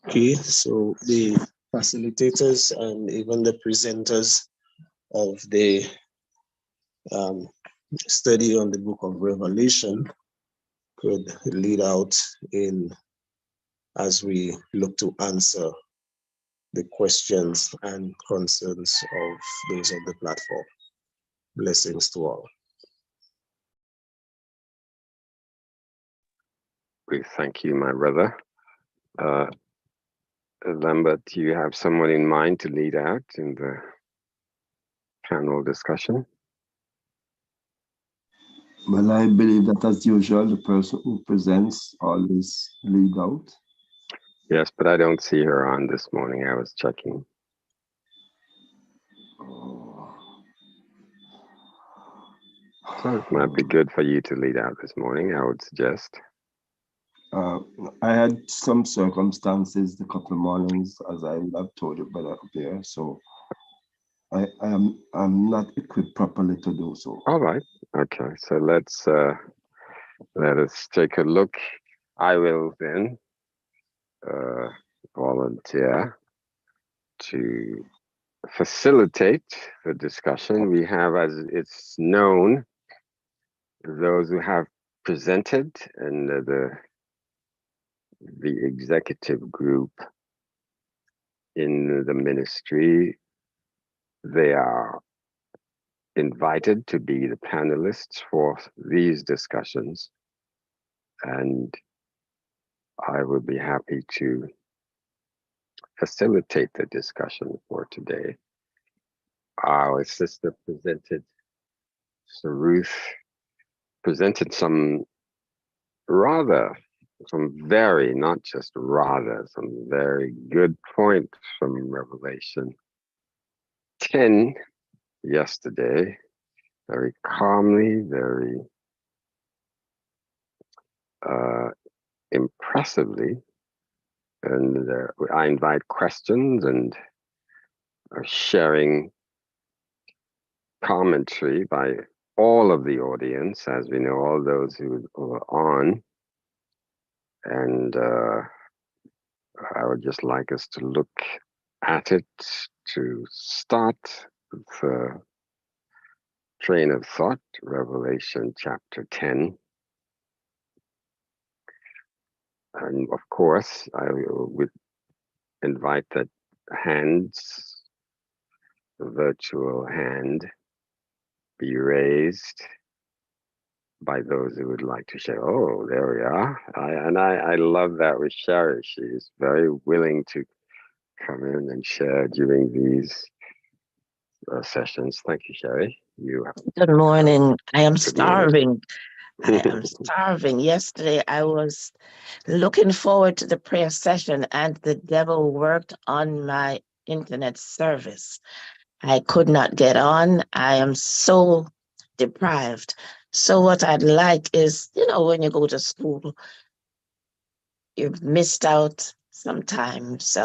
Okay, so the facilitators and even the presenters of the study on the book of Revelation could lead out in as we look to answer the questions and concerns of those on the platform. Blessings to all. We thank you, my brother. Lambert, do you have someone in mind to lead out in the panel discussion? Well, I believe that as usual, the person who presents always lead out. Yes, but I don't see her on this morning. I was checking. So it might be good for you to lead out this morning, I would suggest. I had some circumstances the couple of mornings, as I would have told you better up there, so I'm not equipped properly to do so. All right. Okay. So let us take a look. I will then volunteer to facilitate the discussion. We have, as it's known, those who have presented and the executive group in the ministry. They are invited to be the panelists for these discussions, and I would be happy to facilitate the discussion for today. Our sister presented, so Ruth presented some very, not just rather, some very good points from Revelation 10 yesterday, very calmly, very impressively. And I invite questions and sharing commentary by all of the audience, as we know, all those who are on. And I would just like us to look at it to start the train of thought, Revelation chapter 10. And of course, I would invite that hands, the virtual hand, be raised by those who would like to share. Oh, there we are. I love that with Sherry. She's very willing to come in and share during these sessions. Thank you, Sherry. Good morning. I am starving. I am starving. Yesterday, I was looking forward to the prayer session, and the devil worked on my internet service. I could not get on. I am so deprived. So what I'd like is, when you go to school, you've missed out sometimes.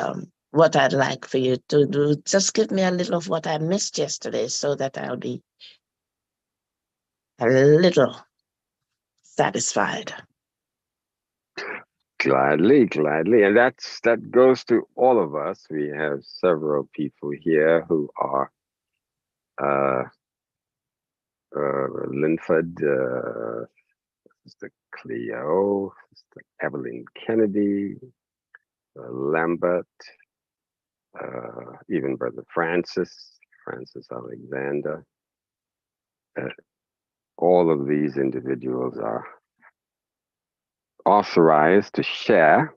What I'd like for you to do, just give me a little of what I missed yesterday so that I'll be a little satisfied. Gladly. And that goes to all of us. We have several people here who are Linford, Mr. Cleo, Mr. Evelyn Kennedy, Lambert, even Brother Francis Alexander. All of these individuals are authorized to share,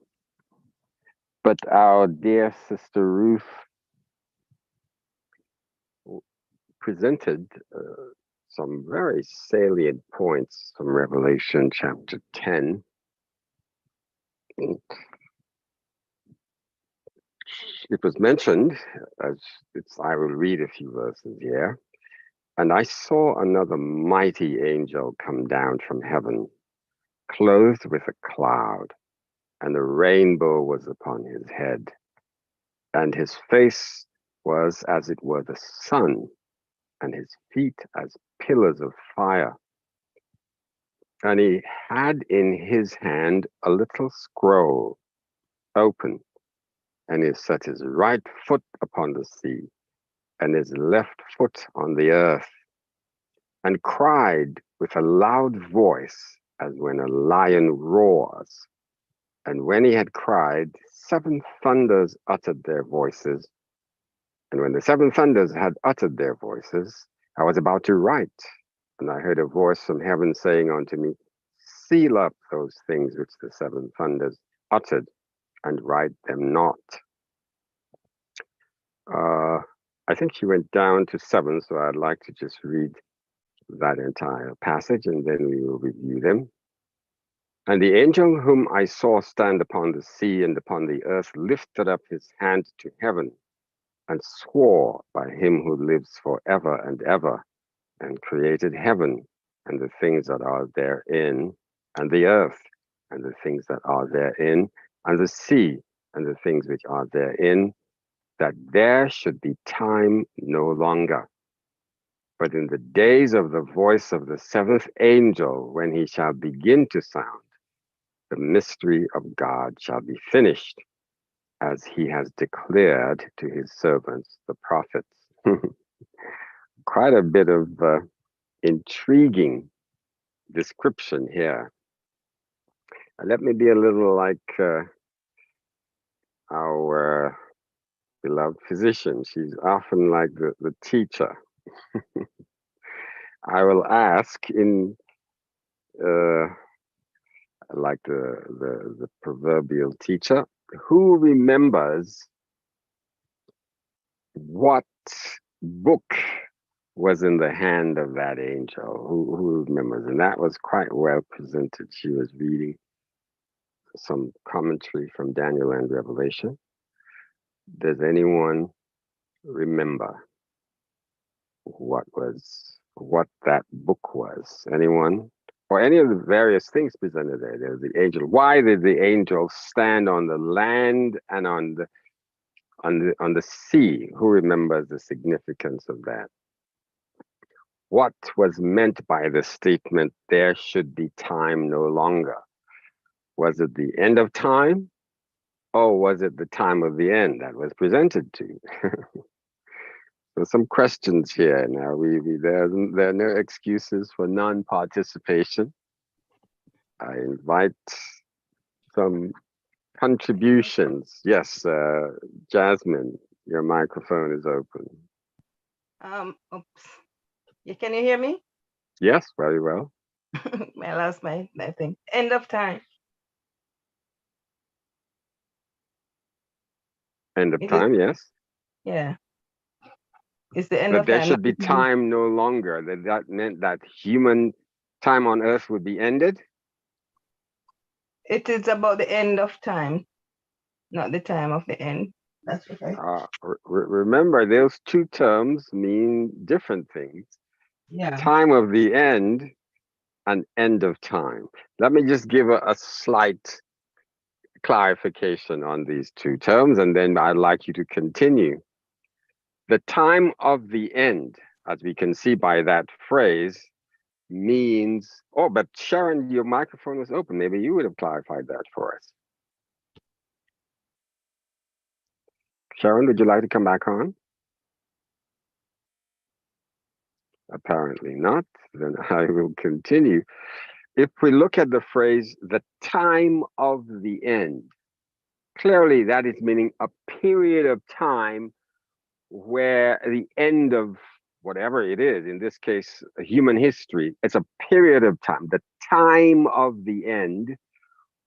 but our dear Sister Ruth presented some very salient points from Revelation chapter 10. It was mentioned, I will read a few verses here. And I saw another mighty angel come down from heaven, clothed with a cloud, and a rainbow was upon his head. And his face was as it were the sun, and his feet as pillars of fire. And he had in his hand a little scroll open, and he set his right foot upon the sea, and his left foot on the earth, and cried with a loud voice, as when a lion roars. And when he had cried, 7 thunders uttered their voices. And when the 7 thunders had uttered their voices, I was about to write, and I heard a voice from heaven saying unto me, seal up those things which the 7 thunders uttered, and write them not. I think she went down to 7, so I'd like to just read that entire passage, and then we will review them. And the angel whom I saw stand upon the sea and upon the earth lifted up his hand to heaven, and swore by him who lives forever and ever, and created heaven and the things that are therein, and the earth and the things that are therein, and the sea and the things which are therein, that there should be time no longer. But in the days of the voice of the 7th angel, when he shall begin to sound, the mystery of God shall be finished, as he has declared to his servants, the prophets. Quite a bit of intriguing description here. Let me be a little like our beloved physician. She's often like the teacher. I will ask in like the proverbial teacher, who remembers what book was in the hand of that angel? Who remembers? And that was quite well presented. She was reading some commentary from Daniel and Revelation. Does anyone remember what that book was? Anyone? Or any of the various things presented there. There's the angel. Why did the angel stand on the land and on the sea? Who remembers the significance of that? What was meant by the statement, there should be time no longer? Was it the end of time? Or was it the time of the end that was presented to you? So some questions here. Now, there are no excuses for non-participation. I invite some contributions. Yes, Jasmine, your microphone is open. Oops. Can you hear me? Yes, very well. I lost my thing. End of time. End of time, yes. Yeah. It's the end But of there time. should be time no longer. That meant that human time on earth would be ended. It is about the end of time, not the time of the end. That's right. Remember, those 2 terms mean different things. Yeah. Time of the end and end of time. Let me just give a slight clarification on these 2 terms, and then I'd like you to continue. The time of the end, as we can see by that phrase, means, oh, but Sharon, your microphone was open. Maybe you would have clarified that for us. Sharon, would you like to come back on? Apparently not. Then I will continue. If we look at the phrase, the time of the end, clearly that is meaning a period of time where the end of whatever it is, in this case, human history, it's a period of time. The time of the end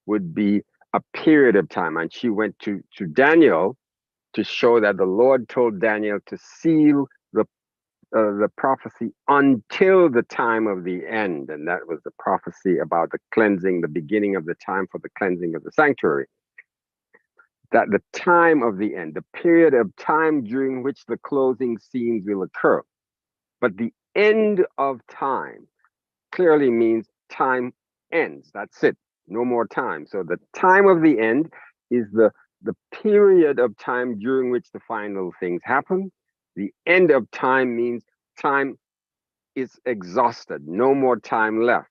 would be a period of time. And she went to Daniel to show that the Lord told Daniel to seal the prophecy until the time of the end. And that was the prophecy about the cleansing, the beginning of the time for the cleansing of the sanctuary. That the time of the end, the period of time during which the closing scenes will occur. But the end of time clearly means time ends. That's it. No more time. So the time of the end is the period of time during which the final things happen. The end of time means time is exhausted. No more time left.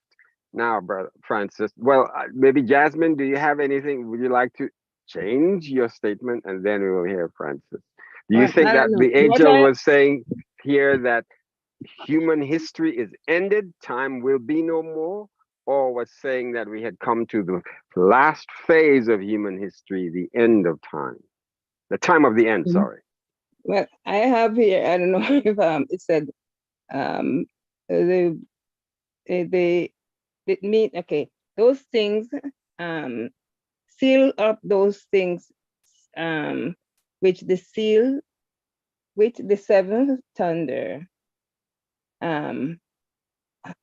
Now, Brother Francis, well, maybe Jasmine, do you have anything? Would you like to change your statement, and then we will hear Francis. Do you Well, think I that don't know. the angel was saying here that human history is ended, time will be no more, or was saying that we had come to the last phase of human history, the end of time, the time of the end, sorry. Well, I have here, I don't know if it said it mean, okay, those things, seal up those things, which the seal, which the seventh thunder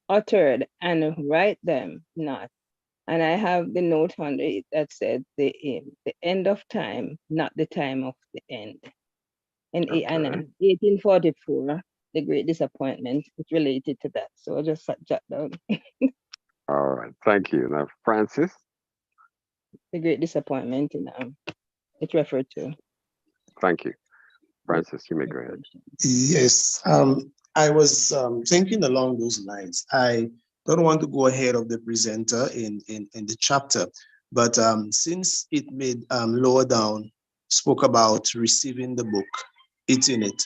uttered, and write them not. And I have the note under it that said the end of time, not the time of the end. And, Okay. and 1844, the Great Disappointment, it's related to that. So I just jot down All right, thank you. Now, Francis. the Great Disappointment, and it referred to. Thank you. Francis, you may go ahead. Yes, I was thinking along those lines. I don't want to go ahead of the presenter in the chapter, but since it made lower down, spoke about receiving the book, eating it,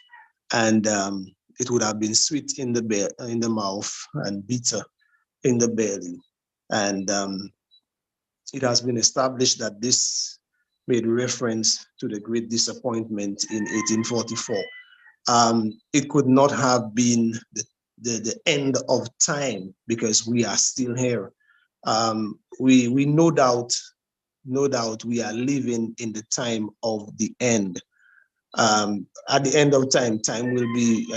and it would have been sweet in the mouth and bitter in the belly. And it has been established that this made reference to the Great Disappointment in 1844. It could not have been the end of time because we are still here. We no doubt we are living in the time of the end. At the end of time, time will be,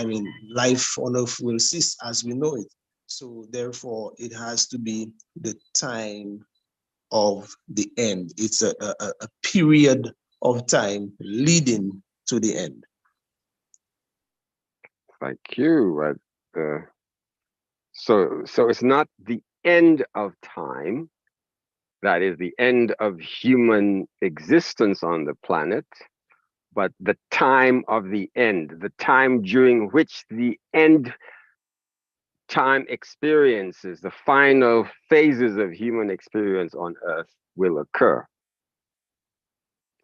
life on earth will cease as we know it. So therefore, it has to be the time of the end. It's a period of time leading to the end. Thank you. So it's not the end of time, that is the end of human existence on the planet, but the time of the end, the time during which the end time experiences, the final phases of human experience on Earth will occur.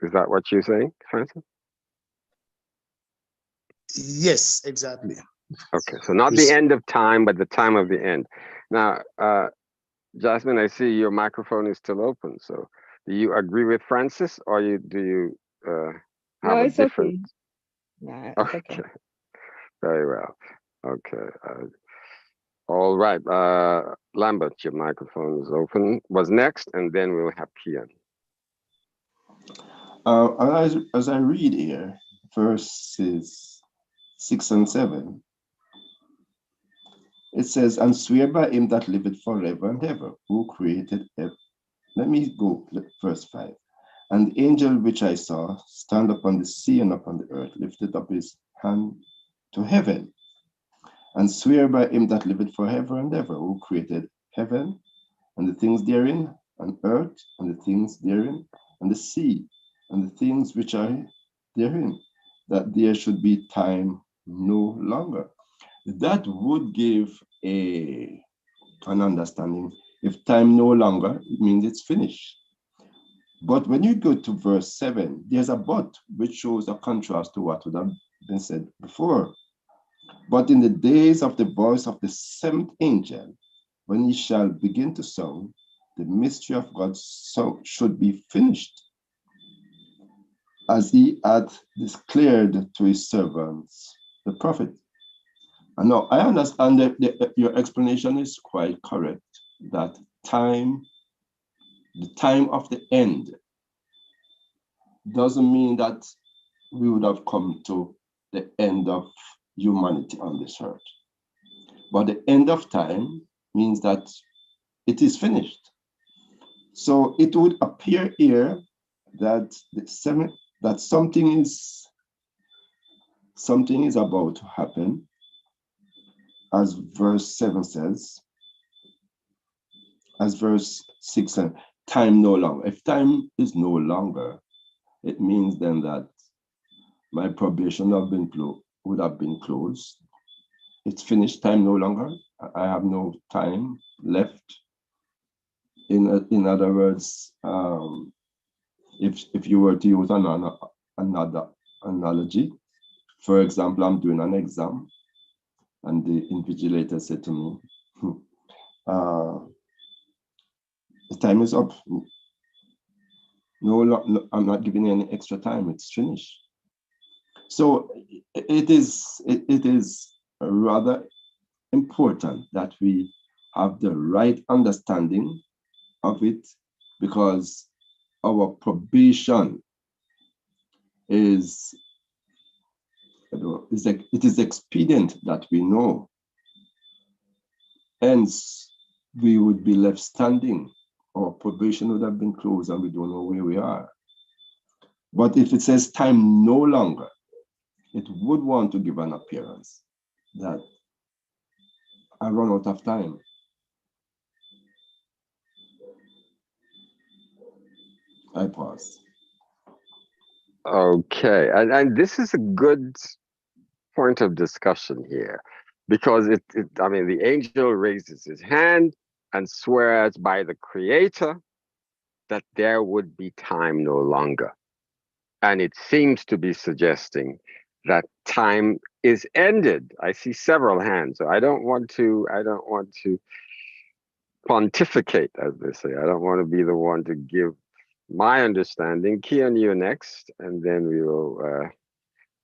Is that what you're saying, Francis? Yes, exactly. Okay, so not the end of time, but the time of the end. Now, Jasmine, I see your microphone is still open. So do you agree with Francis, or do you have a different? Okay. Yeah, it's okay. Very well. Okay. All right. Lambert, your microphone is open. Was next, and then we'll have Kian. As I read here, verses 6 and 7, it says, "And swear by him that liveth forever and ever, who created heaven." Let me go verse 5. "And the angel which I saw stand upon the sea and upon the earth lifted up his hand to heaven, and swear by him that liveth forever and ever, who created heaven and the things therein, and earth and the things therein, and the sea and the things which are therein, that there should be time no longer." That would give an understanding. If time no longer, it means it's finished. But when you go to verse 7, there's a but, which shows a contrast to what would have been said before. "But in the days of the voice of the seventh angel, when he shall begin to sound, the mystery of God should be finished, as he hath declared to his servants, the prophet." And now I understand that your explanation is quite correct, that the time of the end doesn't mean that we would have come to the end of humanity on this earth. But the end of time means that it is finished. So it would appear here that something is about to happen, as verse 7 says, as verse 6 says, time no longer. If time is no longer, it means then that my probation would have been closed. It's finished, time no longer. I have no time left. In other words, if you were to use another analogy, for example, I'm doing an exam, and the invigilator said to me, the time is up. No, I'm not giving you any extra time. It's finished. So it is rather important that we have the right understanding of it, because our probation is, it is expedient that we know. Hence, we would be left standing. Our probation would have been closed and we don't know where we are. But if it says time no longer, it would want to give an appearance that I run out of time. I pause. Okay, and this is a good point of discussion here, because I mean, the angel raises his hand and swears by the Creator that there would be time no longer. And it seems to be suggesting that time is ended. I see several hands, so I don't want to pontificate, as they say. I don't want to be the one to give my understanding. Kian, you're next, and then we will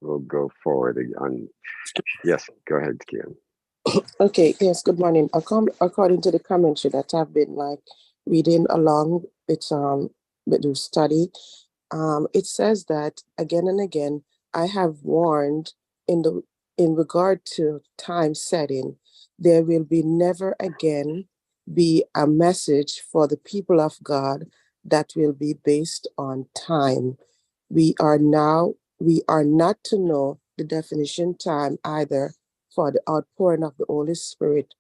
we'll go forward on. Yes, go ahead, Kian. Okay, yes, good morning. According to the commentary that I've been reading along with the study, it says that again and again, I have warned in regard to time setting, there will be never again be a message for the people of God that will be based on time. We are not to know the definition time either for the outpouring of the Holy Spirit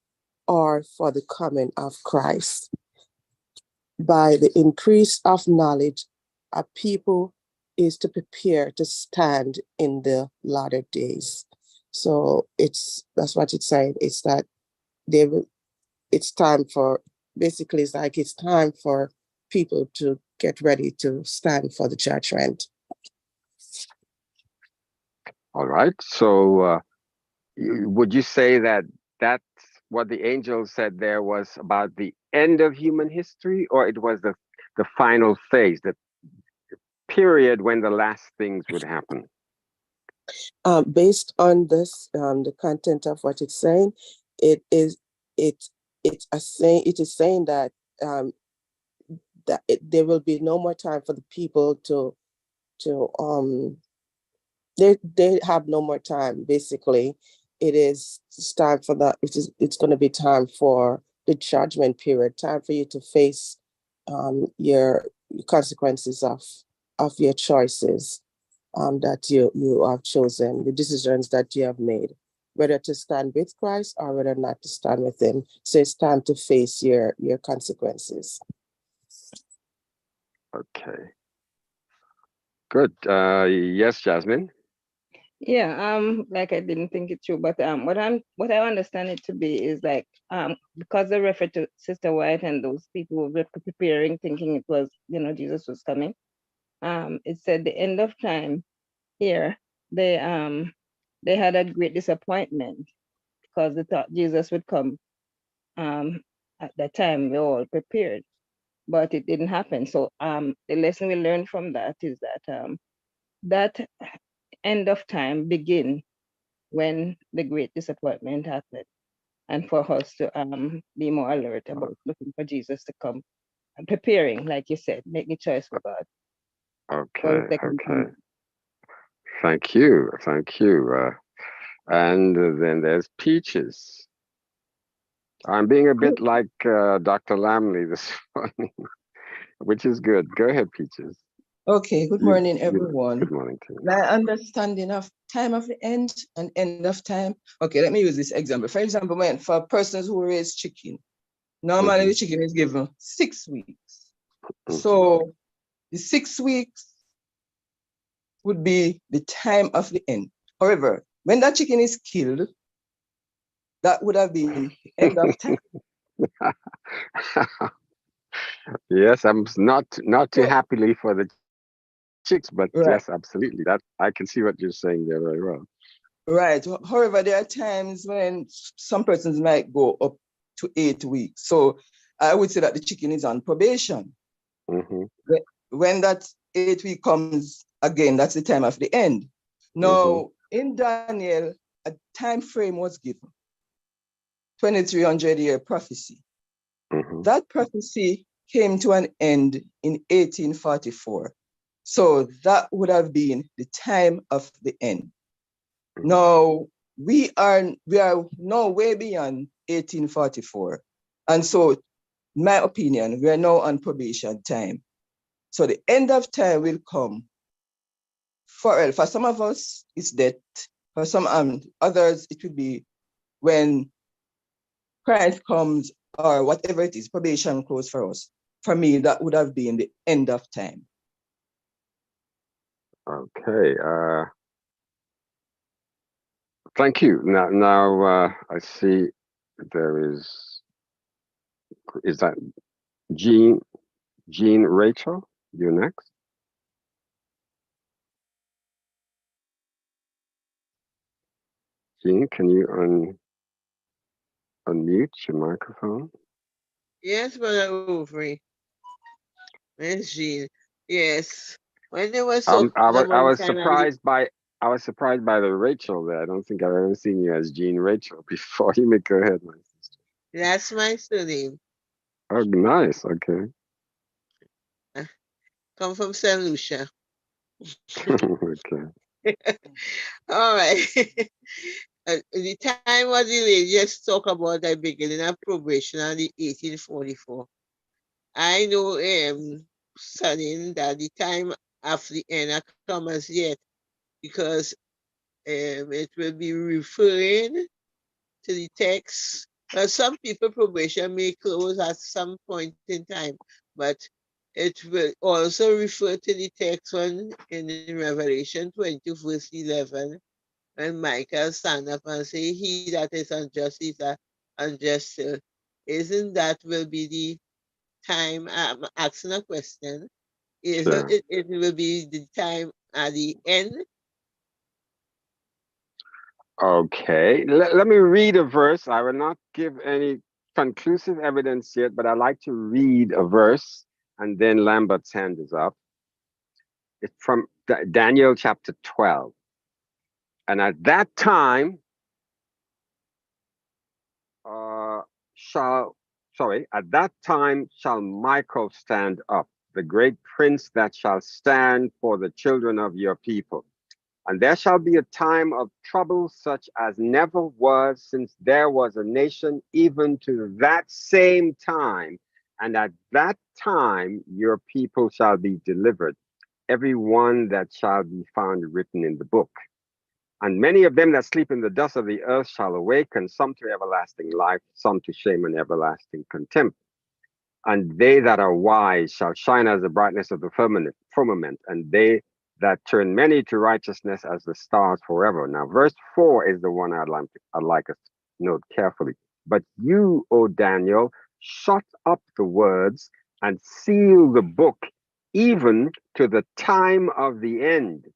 or for the coming of Christ. By the increase of knowledge, a people is to prepare to stand in the latter days. So that's what it's saying. It's that it's time for, basically it's time for people to get ready to stand for the judgment. All right. So would you say that that's what the angel said there was about the end of human history, or it was the final phase, the period when the last things would happen? Based on this, the content of what it's saying, it is saying that there will be no more time for the people to they have no more time. Basically, it's time for that. It's going to be time for the judgment period. Time for you to face your consequences of your choices that you have chosen, the decisions that you have made, whether to stand with Christ or whether not to stand with him. So it's time to face your consequences. Okay. Good. Yes, Jasmine. Yeah, like I didn't think it through, but what I understand it to be is because they refer to Sister White and those people who were preparing, thinking it was, Jesus was coming. It said the end of time here, they had a great disappointment because they thought Jesus would come at that time. We all prepared, but it didn't happen. So the lesson we learned from that is that that end of time begin when the great disappointment happened, and for us to be more alert about looking for Jesus to come and preparing, like you said, making choice for God. Okay. Okay. Thank you. Thank you. And then there's Peaches. I'm being a bit like Dr. Lamley this morning, which is good. Go ahead, Peaches. Okay, good morning, everyone. Good morning to you. My understanding of time of the end and end of time. Okay, let me use this example. For example, for persons who raise chicken, normally the chicken is given 6 weeks. So the 6 weeks would be the time of the end. However, when that chicken is killed, that would have been the end of time. Yes, I'm not too happily for the chicks, but Right. yes, absolutely. That I can see what you're saying there very well. Right. However, there are times when some persons might go up to 8 weeks. So I would say that the chicken is on probation. Mm-hmm. When that 8 week comes again, that's the time of the end. Now, in Daniel, a time frame was given, 2300-year prophecy. Mm-hmm. That prophecy came to an end in 1844. So that would have been the time of the end. Now, we are now way beyond 1844. And so, in my opinion, we are now on probation time. So the end of time will come. For some of us, it's death. For some others, it will be when Christ comes or whatever it is, probation closed for us. For me, that would have been the end of time. Okay. Thank you. Now I see there is that Jean Rachel? You're next. Jean, can you unmute your microphone? Yes, Brother Overy. Miss Jean. Yes. When they were so I was kind surprised by the Rachel there. I don't think I've ever seen you as Jean Rachel before. You may go ahead, my sister. That's my surname. Oh, nice. Okay. Come from St. Lucia. Okay. All right. The time was delayed. Just talk about the beginning of probation on the 1844. I know studying that the time of the end come as yet, because it will be referring to the text. Some people probation may close at some point in time, but it will also refer to the text one in Revelation 20 verse 11, when Michael stand up and say, "He that is unjust is unjust still." Isn't that will be the time? I'm asking a question. Sure. It will be the time at the end? Okay. Let me read a verse. I will not give any conclusive evidence yet, but I like to read a verse, and then Lambert's hand is up. It's from Daniel chapter 12. And at that time shall Michael stand up, the great prince that shall stand for the children of your people. And there shall be a time of trouble such as never was since there was a nation, even to that same time. And at that time your people shall be delivered, every one that shall be found written in the book. And many of them that sleep in the dust of the earth shall awake, and some to everlasting life, some to shame and everlasting contempt. And they that are wise shall shine as the brightness of the firmament, and they that turn many to righteousness as the stars forever. Now, verse 4 is the one I'd like us to note carefully. But you, O Daniel, shut up the words and seal the book, even to the time of the end.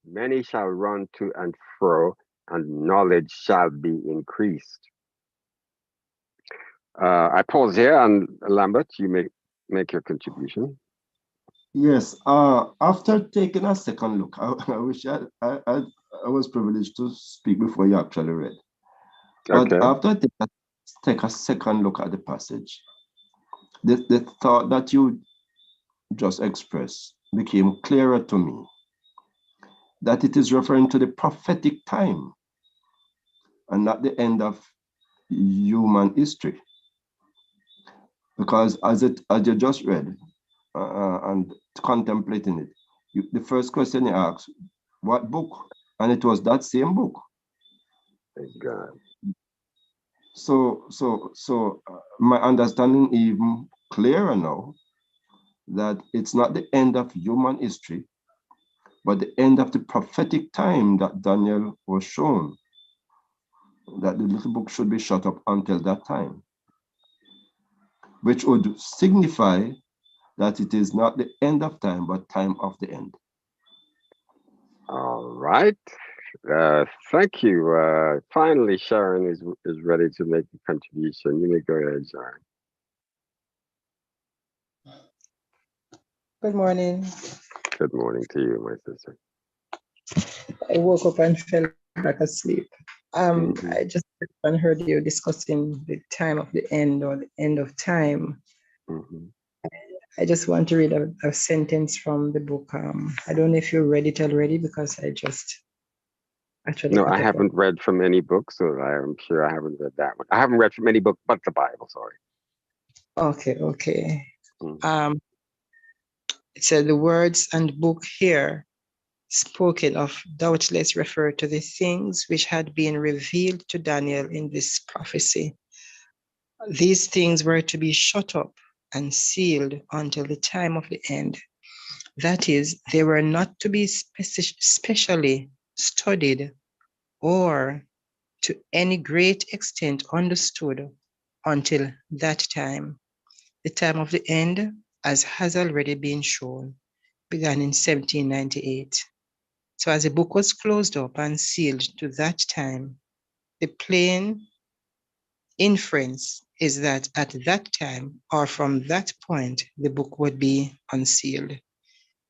Many shall run to and fro, and knowledge shall be increased. I pause here, and Lambert, you may make your contribution. Yes. After taking a second look, I wish I was privileged to speak before you actually read. But Okay. after take a second look at the passage, the thought that you just expressed became clearer to me. That it is referring to the prophetic time and not the end of human history. Because as you just read and contemplating it, the first question you asked, what book? And it was that same book. Thank God. So my understanding even clearer now that it's not the end of human history, but the end of the prophetic time that Daniel was shown, that the little book should be shut up until that time, which would signify that it is not the end of time, but time of the end. All right. Thank you. Finally, Sharon is ready to make a contribution. You may go ahead, Sharon. Good morning. Good morning to you, my sister. I woke up and fell back asleep. Mhm. I just heard you discussing the time of the end or the end of time. Mhm. I just want to read a sentence from the book. I don't know if you read it already because I just actually No, I put it up. haven't read from any book, so I'm sure I haven't read that one. I haven't read from any book but the Bible, sorry. Okay. Mhm. It said the words and book here spoken of doubtless refer to the things which had been revealed to Daniel in this prophecy. These things were to be shut up and sealed until the time of the end. That is, they were not to be specially studied or to any great extent understood until that time. The time of the end, as has already been shown, began in 1798. So as the book was closed up and sealed to that time, the plain inference is that at that time or from that point, the book would be unsealed.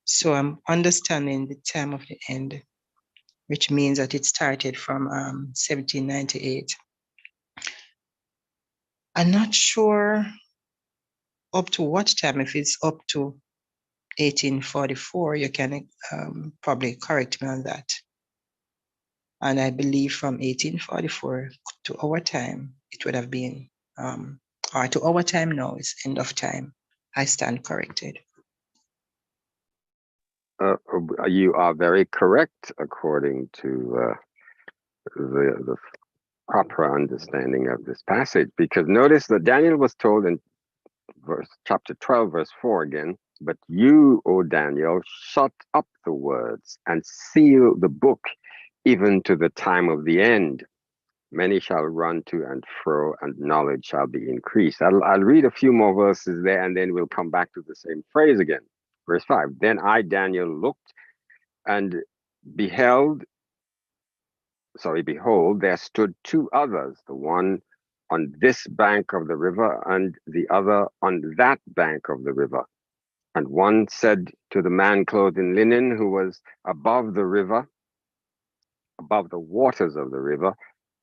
So I'm understanding the time of the end, which means that it started from 1798. I'm not sure up to what time. If it's up to 1844, you can probably correct me on that. And I believe from 1844 to our time, it would have been, or to our time now, it's end of time. I stand corrected. You are very correct according to the proper understanding of this passage, because notice that Daniel was told in chapter 12, verse 4 again, but you, O Daniel, shut up the words and seal the book even to the time of the end. Many shall run to and fro, and knowledge shall be increased. I'll read a few more verses there, and then we'll come back to the same phrase again. Verse 5, then I, Daniel, looked and behold, there stood two others, the one on this bank of the river and the other on that bank of the river. And one said to the man clothed in linen who was above the river, above the waters of the river,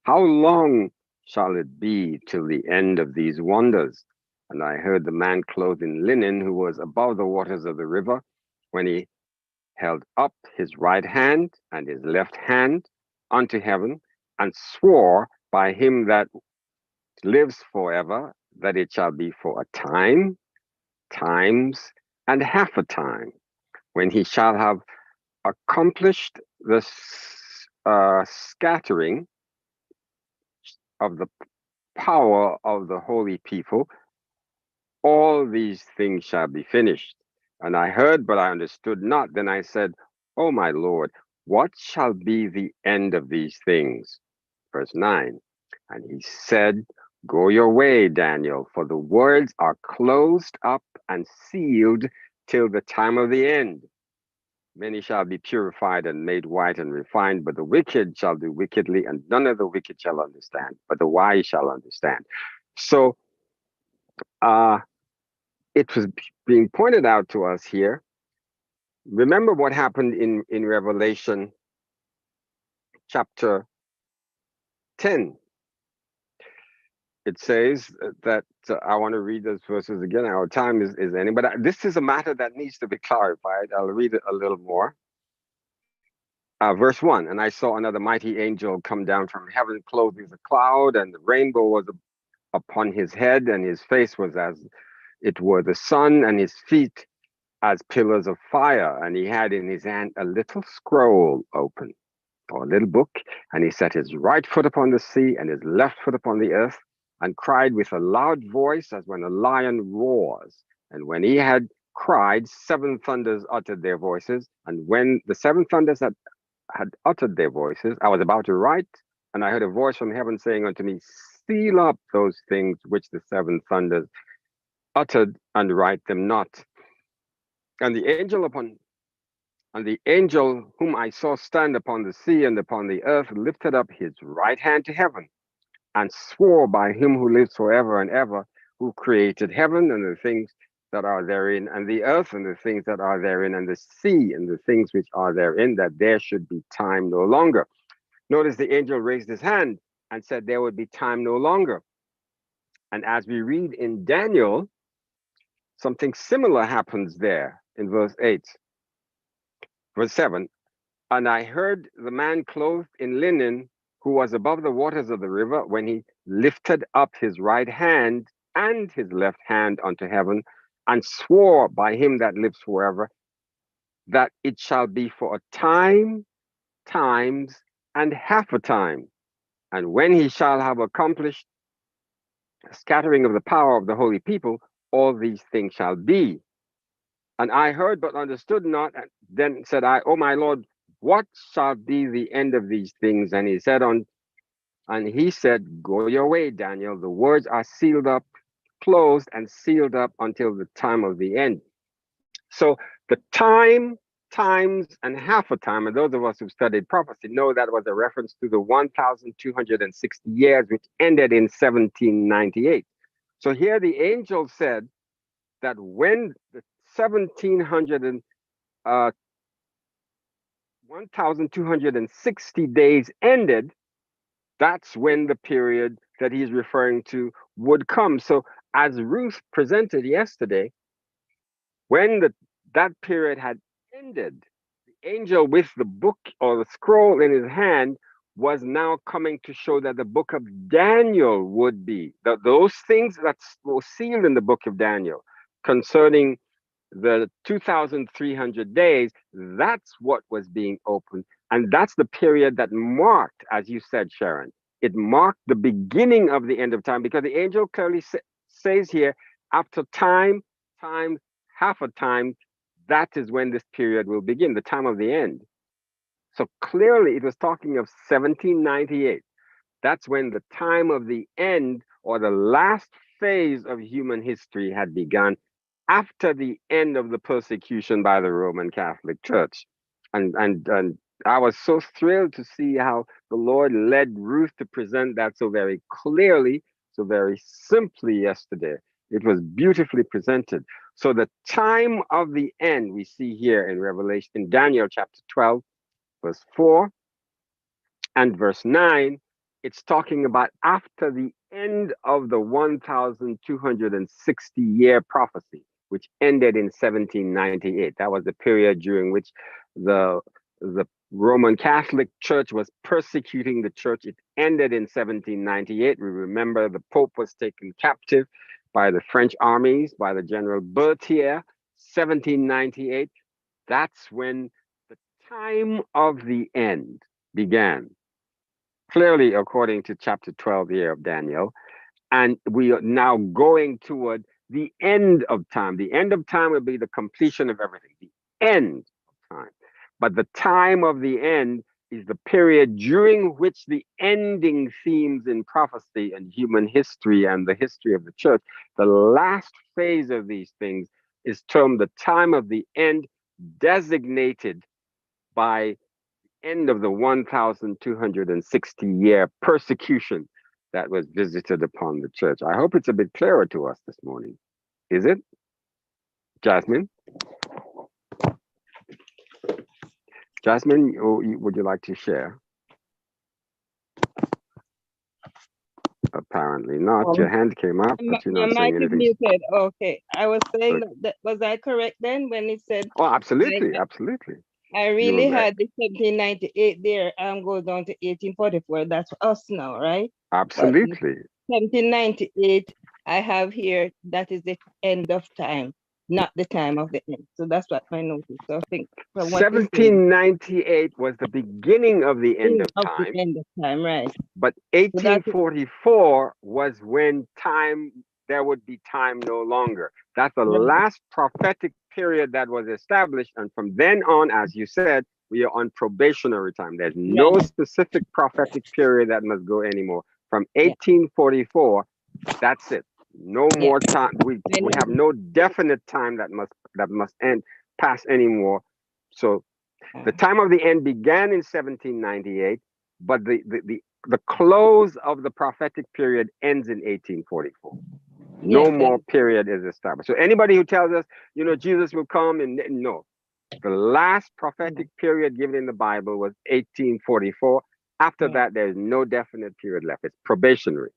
how long shall it be till the end of these wonders? And I heard the man clothed in linen who was above the waters of the river, when he held up his right hand and his left hand unto heaven, and swore by him that lives forever, that it shall be for a time, times, and half a time, when he shall have accomplished the scattering of the power of the holy people, all these things shall be finished. And I heard, but I understood not. Then I said, O my Lord, what shall be the end of these things? Verse 9. And he said, go your way, Daniel, for the words are closed up and sealed till the time of the end. Many shall be purified and made white and refined, but the wicked shall do wickedly, and none of the wicked shall understand, but the wise shall understand. So it was being pointed out to us here. Remember what happened in Revelation chapter 10. It says that I want to read those verses again. Our time is ending, but this is a matter that needs to be clarified. I'll read it a little more. Verse 1, and I saw another mighty angel come down from heaven, clothed with a cloud, and the rainbow was upon his head, and his face was as it were the sun, and his feet as pillars of fire. And he had in his hand a little scroll open, or a little book, and he set his right foot upon the sea and his left foot upon the earth, and cried with a loud voice as when a lion roars. And when he had cried, seven thunders uttered their voices. And when the seven thunders had uttered their voices, I was about to write, and I heard a voice from heaven saying unto me, seal up those things which the seven thunders uttered, and write them not. And the angel whom I saw stand upon the sea and upon the earth lifted up his right hand to heaven and swore by him who lives forever and ever, who created heaven and the things that are therein, and the earth and the things that are therein, and the sea and the things which are therein, that there should be time no longer. Notice the angel raised his hand and said there would be time no longer. And as we read in Daniel, something similar happens there in verse 8. Verse 7, and I heard the man clothed in linen who was above the waters of the river when he lifted up his right hand and his left hand unto heaven and swore by him that lives forever that it shall be for a time, times, and half a time. And when he shall have accomplished the scattering of the power of the holy people, all these things shall be. And I heard but understood not. And then said I, O my Lord, what shall be the end of these things? And he said, go your way, Daniel. The words are sealed up, closed, and sealed up until the time of the end. So the time, times, and half a time, and those of us who've studied prophecy know that was a reference to the 1,260 years, which ended in 1798. So here the angel said that when the 1,260 days ended, that's when the period that he's referring to would come. So as Ruth presented yesterday, when that period had ended, the angel with the book or the scroll in his hand was now coming to show that the book of Daniel would be. Those things that were sealed in the book of Daniel concerning the 2,300 days, that's what was being opened. And that's the period that marked, as you said, Sharon, it marked the beginning of the end of time, because the angel clearly says here, after time, times, half a time, that is when this period will begin, the time of the end. So clearly it was talking of 1798. That's when the time of the end, or the last phase of human history, had begun, after the end of the persecution by the Roman Catholic Church. And I was so thrilled to see how the Lord led Ruth to present that so very clearly, so very simply yesterday. It was beautifully presented. So the time of the end we see here in Daniel chapter 12, verse 4 and verse 9, it's talking about after the end of the 1,260 year prophecy, which ended in 1798. That was the period during which the Roman Catholic Church was persecuting the church. It ended in 1798. We remember the Pope was taken captive by the French armies, by the General Berthier, 1798. That's when the time of the end began, clearly according to chapter 12 here of Daniel. And we are now going toward the end of time. The end of time will be the completion of everything, the end of time. But the time of the end is the period during which the ending themes in prophecy and human history and the history of the church, the last phase of these things, is termed the time of the end, designated by the end of the 1,260 year persecution that was visited upon the church. I hope it's a bit clearer to us this morning. Is it? Jasmine? Jasmine, would you like to share? Apparently not. Your hand came up, but you're not saying anything. Muted. Okay. I was saying that, was I correct then when it said? Oh, absolutely, absolutely. I really had the 1798 there. I'm going down to 1844. That's us now, right? Absolutely. 1798, I have here, that is the end of time, not the time of the end. So that's what my note is. So I think 1798 was the beginning of the end of time. The end of time, right. But 1844 was when there would be time no longer. That's the last prophetic period that was established. And from then on, as you said, we are on probationary time. There's no specific prophetic period that must go anymore. From 1844, that's it. No more time. We have no definite time that must end. pass anymore. So the time of the end began in 1798, but the close of the prophetic period ends in 1844. No more period is established. So anybody who tells us, Jesus will come, and no, the last prophetic period given in the Bible was 1844. After that, there's no definite period left. It's probationary.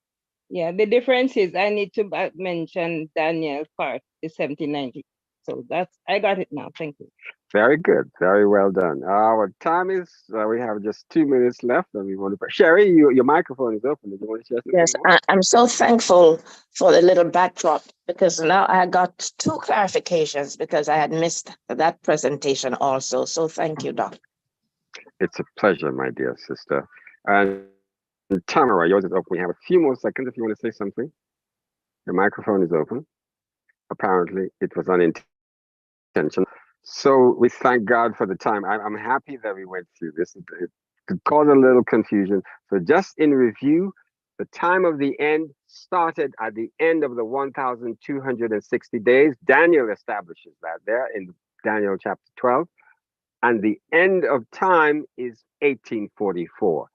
Yeah, the difference is I need to mention Daniel's part is 1790. So I got it now. Thank you. Very good. Very well done. Our time is, we have just 2 minutes left, and we want to, Sherry, your microphone is open. Did you want to share something Yes, more? I'm so thankful for the little backdrop, because now I got 2 clarifications because I had missed that presentation also. So thank you, Doc. It's a pleasure, my dear sister. And Tamara, yours is open. We have a few more seconds if you want to say something. Your microphone is open. Apparently, it was unintentional. So we thank God for the time. I'm happy that we went through this. It could cause a little confusion. So just in review, the time of the end started at the end of the 1,260 days. Daniel establishes that there in Daniel chapter 12. And the end of time is 1844.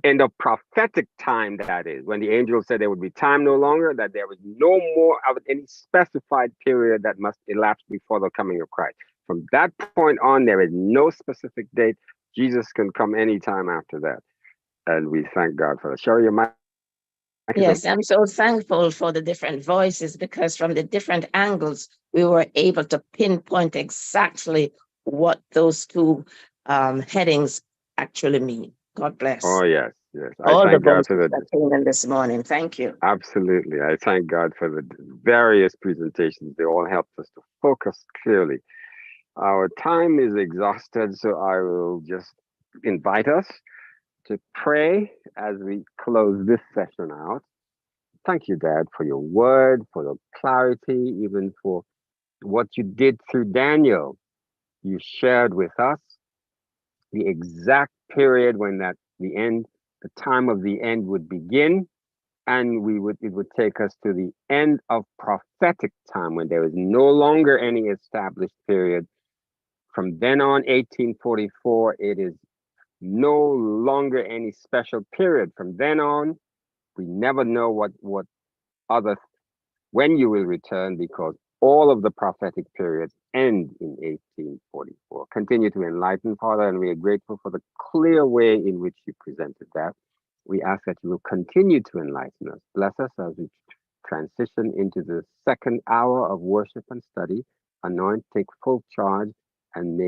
End of prophetic time, that is, when the angel said there would be time no longer, that there was no more of any specified period that must elapse before the coming of Christ. From that point on, there is no specific date. Jesus can come anytime after that. And we thank God for that. Sherry, your mic. Yes, I'm so thankful for the different voices, because from the different angles, we were able to pinpoint exactly what those 2 headings actually mean. God bless. Oh, yes, yes. All the voices that came in this morning. Thank you. Absolutely. I thank God for the various presentations. They all helped us to focus clearly. Our time is exhausted, so I will just invite us to pray as we close this session out. Thank you, Dad, for your word, for the clarity, even for what you did through Daniel. You shared with us the exact period when the time of the end would begin, and it would take us to the end of prophetic time, when there is no longer any established period. From then on, 1844, it is no longer any special period. From then on, we never know when you will return, because all of the prophetic periods end in 1844. Continue to enlighten, Father, and we are grateful for the clear way in which you presented that. We ask that you will continue to enlighten us. Bless us as we transition into the second hour of worship and study. Anoint, take full charge, and may